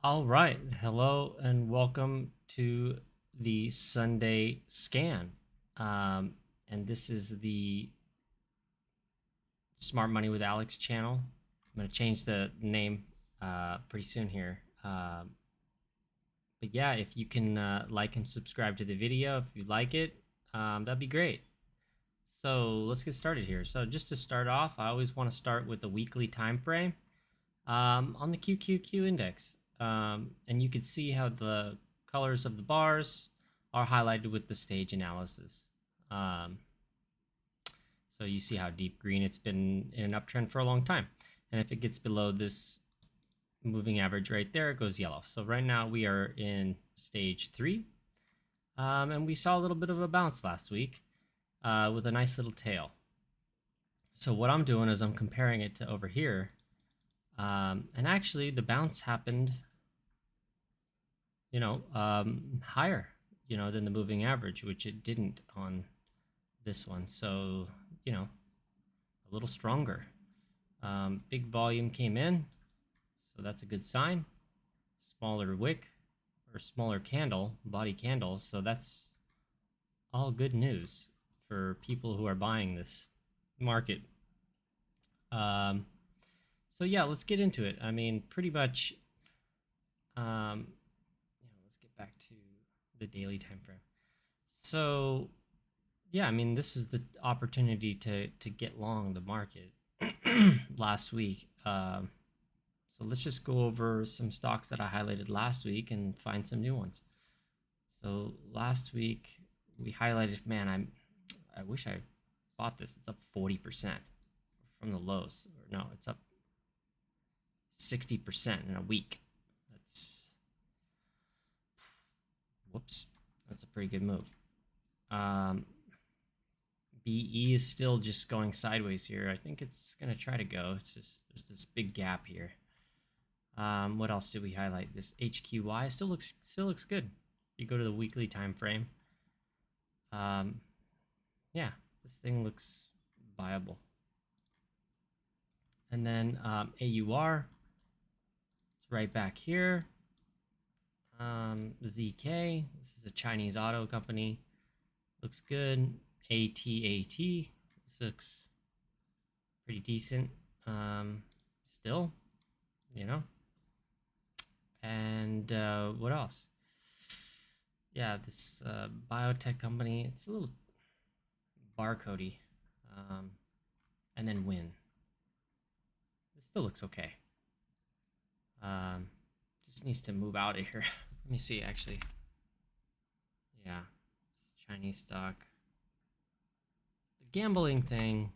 All right. Hello and welcome to the Sunday scan. Um, and this is the Smart Money with Alex channel. I'm going to change the name pretty soon here. But yeah, if you can like and subscribe to the video if you like it, that'd be great. So let's get started here. So just to start off, I always want to start with the weekly time frame on the QQQ index. And you can see how the colors of the bars are highlighted with the stage analysis. Um, so you see how deep green it's been in an uptrend for a long time. And if it gets below this moving average right there, it goes yellow. So right now we are in stage 3. And we saw a little bit of a bounce last week with a nice little tail. So what I'm doing is I'm comparing it to over here. And actually the bounce happened higher, than the moving average, which it didn't on this one. So, a little stronger. Big volume came in, so that's a good sign. Smaller wick or smaller candle, body candle. So that's all good news for people who are buying this market. Um, so yeah, let's get into it. I mean, pretty much. Let's get back to the daily time frame. So yeah, I mean, this is the opportunity to get long the market last week. So let's just go over some stocks that I highlighted last week and find some new ones. So last week we highlighted, man, I wish I bought this. It's up 40% from the lows. Or no, it's up 60% in a week. That's whoops. That's a pretty good move. Um, BE is still just going sideways here. I think it's going to try to go. It's just there's this big gap here. What else did we highlight? This HQY still looks good. You go to the weekly time frame. Yeah, this thing looks viable. And then AUR, it's right back here. ZK, this is a Chinese auto company. Looks good. ATAT, this looks pretty decent. Still, you know. And what else? Yeah, this biotech company. It's a little barcodey. Um, and then Win. It still looks okay. Um, just needs to move out of here. Let me see, actually. Yeah, it's Chinese stock. The gambling thing.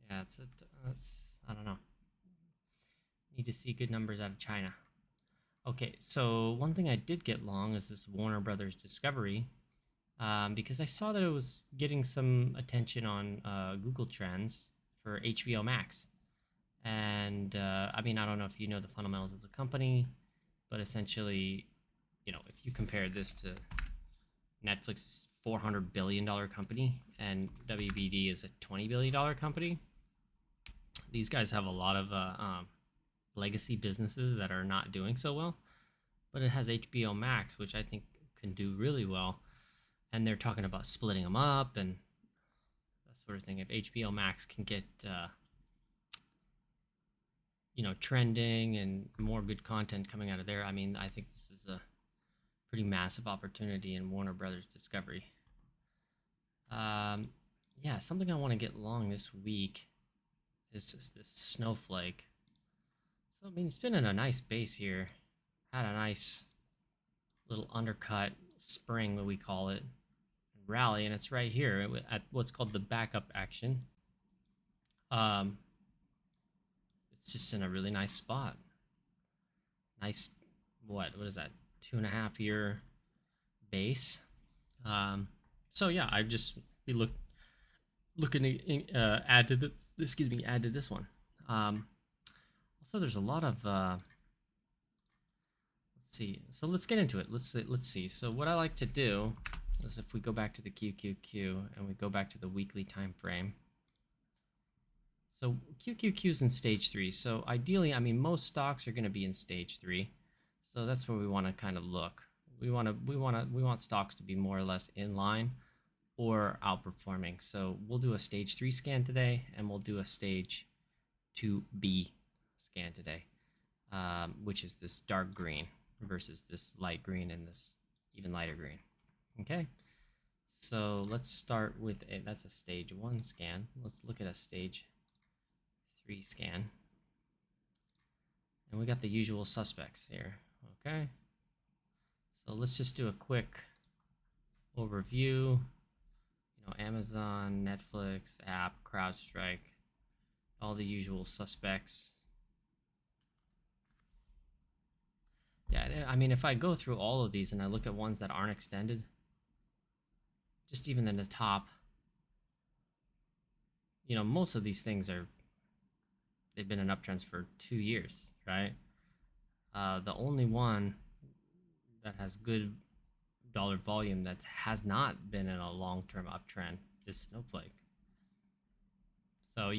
Yeah, it's I don't know. Need to see good numbers out of China. Okay, so one thing I did get long is this Warner Brothers Discovery, because I saw that it was getting some attention on Google Trends for HBO Max. And I mean, I don't know if you know the fundamentals of the company, but essentially, if you compare this to Netflix's $400 billion company and WBD is a $20 billion company, these guys have a lot of legacy businesses that are not doing so well. But it has HBO Max, which I think can do really well. And they're talking about splitting them up and that sort of thing. If HBO Max can get trending and more good content coming out of there, I mean, I think this is a pretty massive opportunity in Warner Brothers Discovery. Yeah, something I want to get long this week is just this Snowflake. So I mean, it's been in a nice base here, had a nice little undercut spring, what we call it, rally, and it's right here at what's called the backup action. Um, it's just in a really nice spot. Nice, what is that? 2.5 year base. Um, so yeah, I've just be looking to add to add to this one. Also, there's a lot of let's see. So let's get into it. Let's see. So what I like to do is if we go back to the QQQ and we go back to the weekly time frame. So QQQ's in stage 3. So ideally, I mean, most stocks are going to be in stage 3. So that's where we want to kind of look. We want stocks to be more or less in line or outperforming. So we'll do a stage 3 scan today, and we'll do a stage 2B scan today, which is this dark green versus this light green and this even lighter green. Okay, so let's start with that's a stage 1 scan. Let's look at a stage 3 scan. And we got the usual suspects here. Okay, so let's just do a quick overview. Amazon, Netflix, App, CrowdStrike, all the usual suspects. Yeah, I mean, if I go through all of these and I look at ones that aren't extended, just even in the top, most of these things they've been in uptrends for 2 years, right? The only one that has good dollar volume that has not been in a long-term uptrend is Snowflake. So,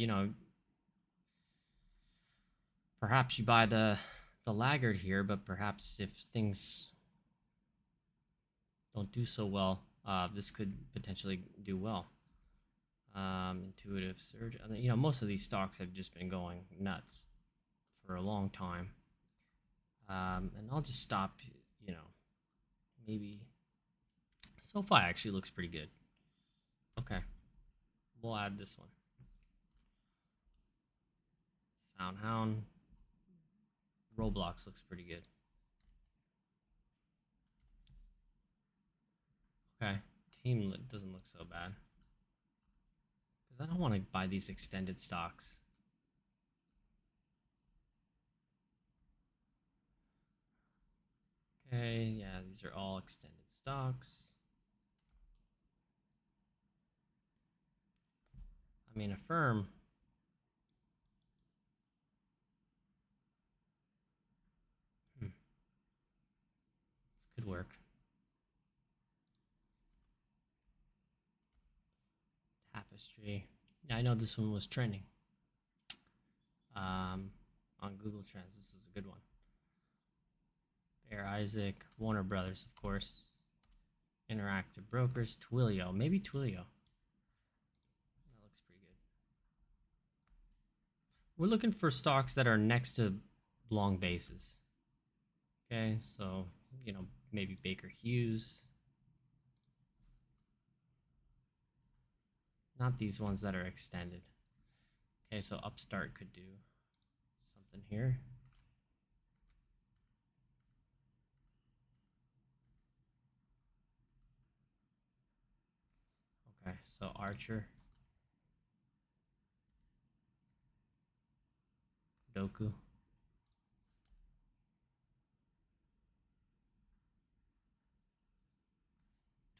perhaps you buy the laggard here, but perhaps if things don't do so well, this could potentially do well. Intuitive Surge, most of these stocks have just been going nuts for a long time. And I'll just stop, maybe SoFi actually looks pretty good. Okay, we'll add this one. SoundHound, Roblox looks pretty good. Okay, Team doesn't look so bad. Because I don't want to buy these extended stocks. Okay, yeah, these are all extended stocks. I mean, Affirm. This could work. Tapestry. Yeah, I know this one was trending. On Google Trends, this was a good one. Bear Isaac, Warner Brothers, of course. Interactive Brokers, Twilio. Maybe Twilio. That looks pretty good. We're looking for stocks that are next to long bases. Okay, so, maybe Baker Hughes. Not these ones that are extended. Okay, so Upstart could do something here. Okay, so Archer. Doku.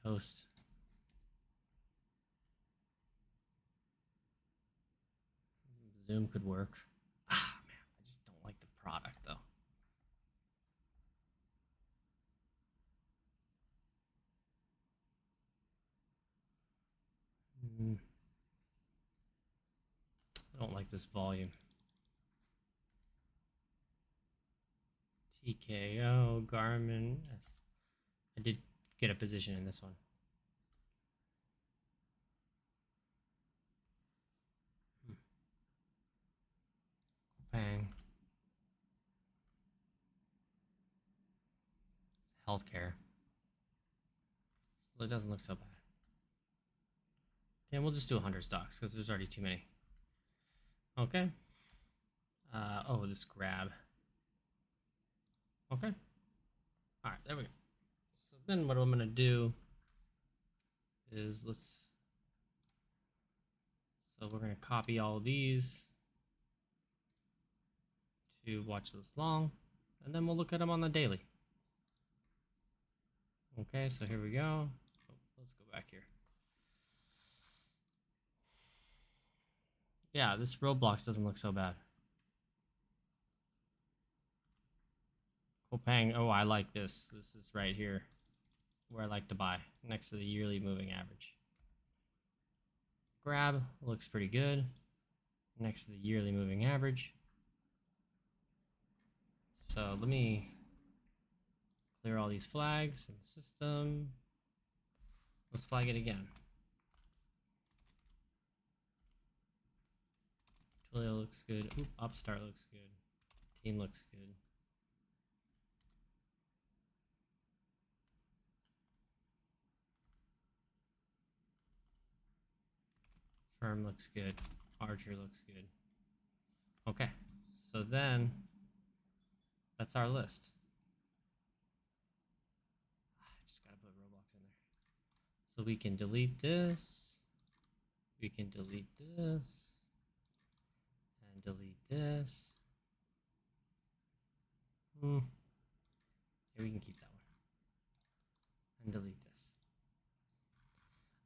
Toast. Zoom could work. Ah, man, I just don't like the product, though. I don't like this volume. TKO, Garmin. Yes. I did get a position in this one. Bang. Healthcare. So it doesn't look so bad. Okay, we'll just do 100 stocks because there's already too many. Okay. Oh, this grab. Okay. All right, there we go. So then what I'm going to do is so we're going to copy all of these to watch this long, and then we'll look at them on the daily. Okay, so here we go. Oh, let's go back here. Yeah, this Roblox doesn't look so bad. Coupang, oh, I like this. This is right here where I like to buy, next to the yearly moving average. Grab looks pretty good. next to the yearly moving average. So let me clear all these flags in the system. Let's flag it again. Twilio looks good. Oop, Upstart looks good. Team looks good. Firm looks good. Archer looks good. Okay, so then that's our list. Just gotta put Roblox in there. So we can delete this. We can delete this. And delete this. Here, we can keep that one. And delete this.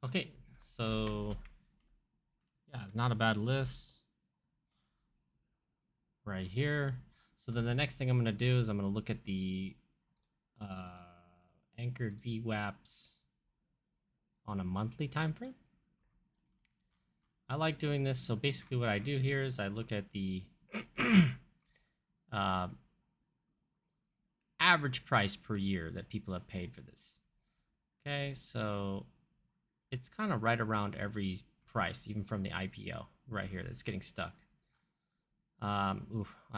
Okay, so yeah, not a bad list right here. So then the next thing I'm going to do is I'm going to look at the anchored VWAPs on a monthly time frame. I like doing this. So basically what I do here is I look at the average price per year that people have paid for this. Okay, so it's kind of right around every price, even from the IPO right here that's getting stuck. I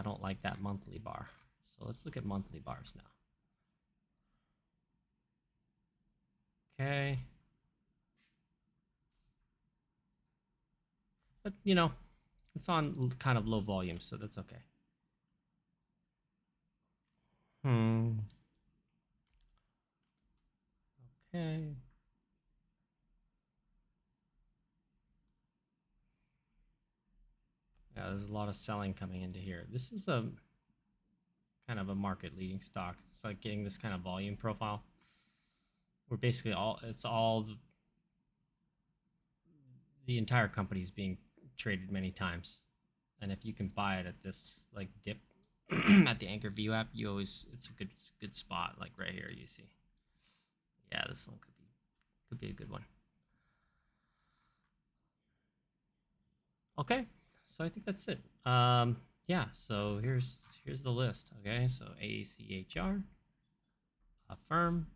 don't like that monthly bar. So let's look at monthly bars now. Okay. But, you know, it's on kind of low volume, so that's okay. Okay. Yeah, there's a lot of selling coming into here. This is a kind of a market leading stock. It's like getting this kind of volume profile. We're basically all the entire company is being traded many times. And if you can buy it at this like dip at the anchor VWAP, it's a good spot, like right here you see. Yeah, this one could be a good one. Okay, so I think that's it. Yeah, so here's the list. Okay, so ACHR, Affirm,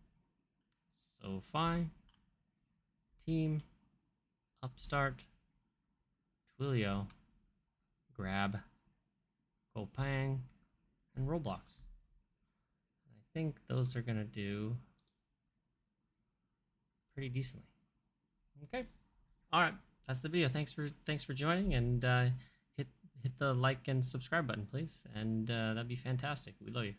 SoFi, Team, Upstart, Twilio, Grab, Copang, and Roblox. I think those are gonna do pretty decently. Okay, all right, that's the video. Thanks for joining, and hit the like and subscribe button, please, and that'd be fantastic. We love you.